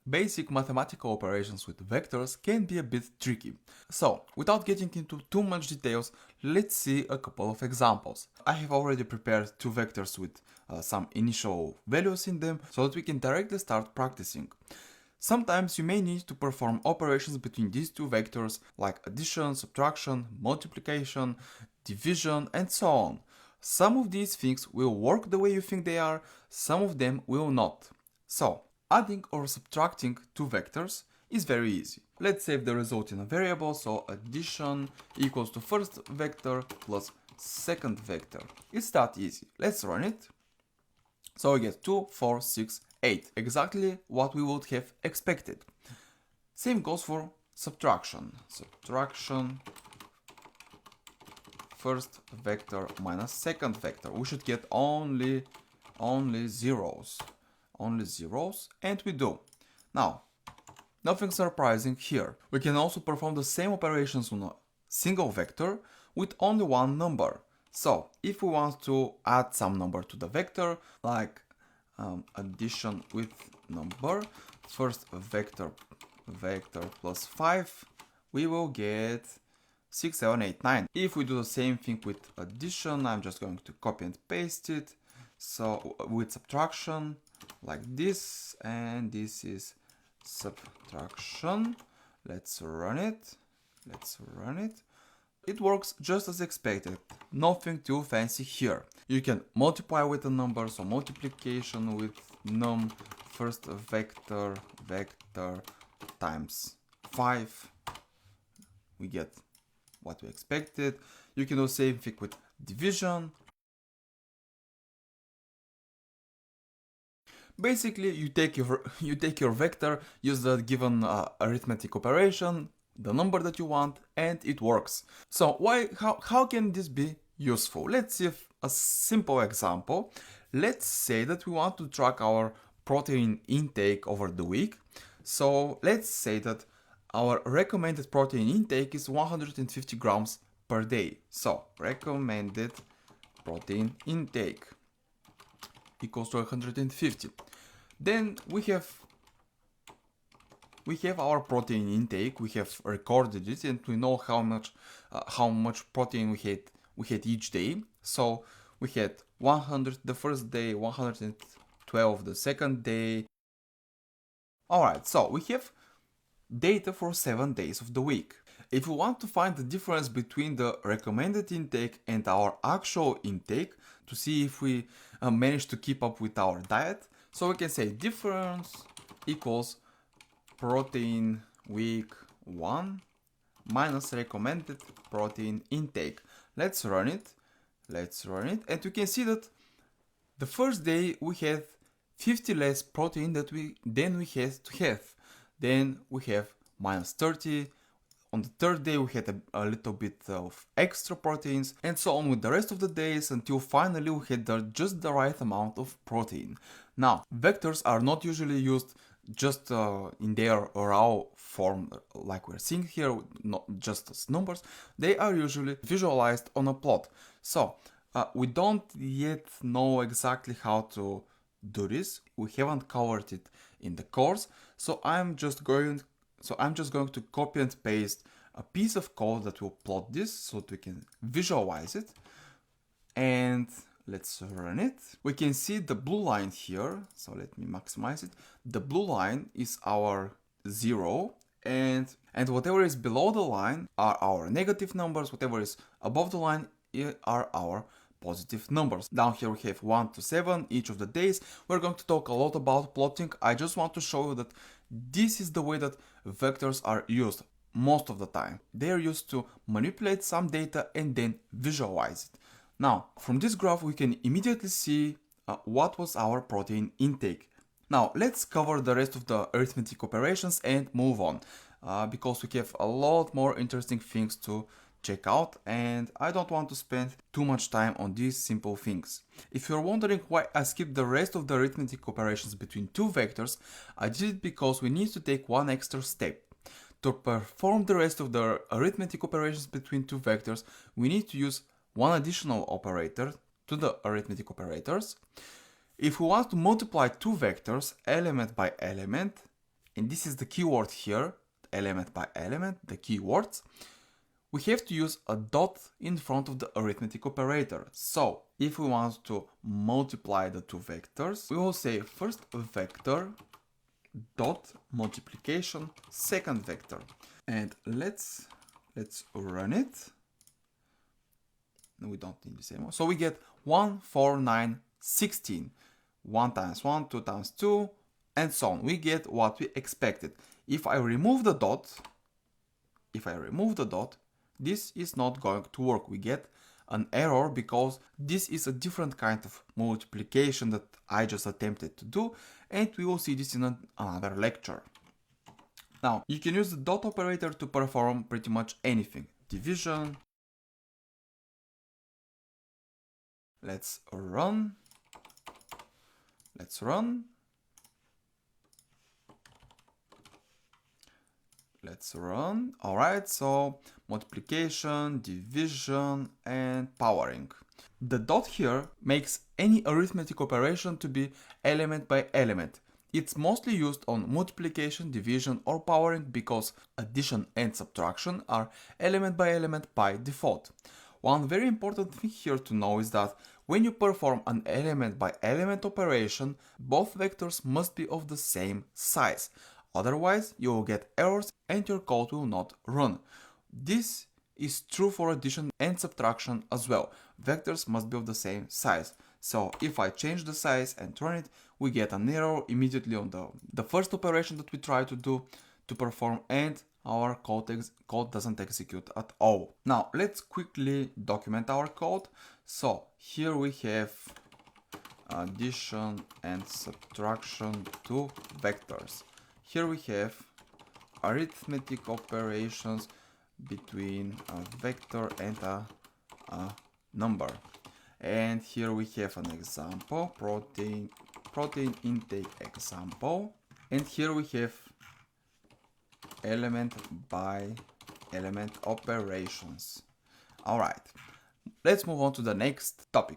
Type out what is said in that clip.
Basic mathematical operations with vectors can be a bit tricky. So, without getting into too much details, let's see a couple of examples. I have already prepared two vectors with some initial values in them so that we can directly start practicing. Sometimes you may need to perform operations between these two vectors like addition, subtraction, multiplication, division, and so on. Some of these things will work the way you think they are, some of them will not. So, adding or subtracting two vectors is very easy. Let's save the result in a variable, so addition equals to first vector plus second vector. It's that easy. Let's run it. So we get 2, 4, 6, 8. Exactly what we would have expected. Same goes for subtraction. Subtraction first vector minus second vector. We should get only zeros. Only zeros, and we do. Now, nothing surprising here. We can also perform the same operations on a single vector with only one number. So, if we want to add some number to the vector, like addition with number, first vector plus 5, we will get 6, 7, 8, 9. If we do the same thing with addition, I'm just going to copy and paste it. So, with subtraction, like this, and this is subtraction. Let's run it. It works just as expected, nothing too fancy here. You can multiply with a number, so multiplication with num first vector times 5. We get what we expected. You can do the same thing with division. Basically, you take your vector, use the given arithmetic operation, the number that you want, and it works. So how can this be useful? Let's see a simple example. Let's say that we want to track our protein intake over the week. So let's say that our recommended protein intake is 150 grams per day. So recommended protein intake equals to 150. Then we have our protein intake. We have recorded it, and we know how much protein we had each day. So we had 100 the first day, 112 the second day. Alright, so we have data for 7 days of the week. If we want to find the difference between the recommended intake and our actual intake, to see if we manage to keep up with our diet, so we can say difference equals protein week 1 minus recommended protein intake. Let's run it, and we can see that the first day we had 50 less protein than we had to have. Then we have minus 30. On the third day we had a little bit of extra proteins, and so on with the rest of the days, until finally we had just the right amount of protein. Now, vectors are not usually used just in their raw form like we're seeing here, not just as numbers. They are usually visualized on a plot. So we don't yet know exactly how to do this. We haven't covered it in the course, so I'm just going to copy and paste a piece of code that will plot this so that we can visualize it. And let's run it. We can see the blue line here, so let me maximize it. The blue line is our 0, and whatever is below the line are our negative numbers, whatever is above the line are our positive numbers. Down here we have 1 to 7 each of the days. We're going to talk a lot about plotting. I just want to show you that this is the way that vectors are used most of the time. They are used to manipulate some data and then visualize it. Now, from this graph we can immediately see what was our protein intake. Now, let's cover the rest of the arithmetic operations and move on, because we have a lot more interesting things to check out, and I don't want to spend too much time on these simple things. If you're wondering why I skipped the rest of the arithmetic operations between two vectors, I did it because we need to take one extra step. To perform the rest of the arithmetic operations between two vectors, we need to use one additional operator to the arithmetic operators. If we want to multiply two vectors element by element, and this is the keyword here, element by element, the keywords, we have to use a dot in front of the arithmetic operator. So if we want to multiply the two vectors, we will say first vector dot multiplication second vector, and let's run it. No, we don't need this anymore. So we get 1, 4, 9, 16. 1 times 1, 2 times 2, and so on. We get what we expected. If I remove the dot, this is not going to work. We get an error because this is a different kind of multiplication that I just attempted to do, and we will see this in another lecture. Now, you can use the dot operator to perform pretty much anything. Division. Let's run. Alright, so multiplication, division, and powering. The dot here makes any arithmetic operation to be element by element. It's mostly used on multiplication, division, or powering because addition and subtraction are element by element by default. One very important thing here to know is that when you perform an element by element operation, both vectors must be of the same size. Otherwise, you will get errors and your code will not run. This is true for addition and subtraction as well. Vectors must be of the same size. So if I change the size and run it, we get an error immediately on the first operation that we try to do to perform, and our code doesn't execute at all. Now let's quickly document our code. So here we have addition and subtraction to vectors. Here we have arithmetic operations between a vector and a number. And here we have an example, protein intake example. And here we have element by element operations. All right, let's move on to the next topic.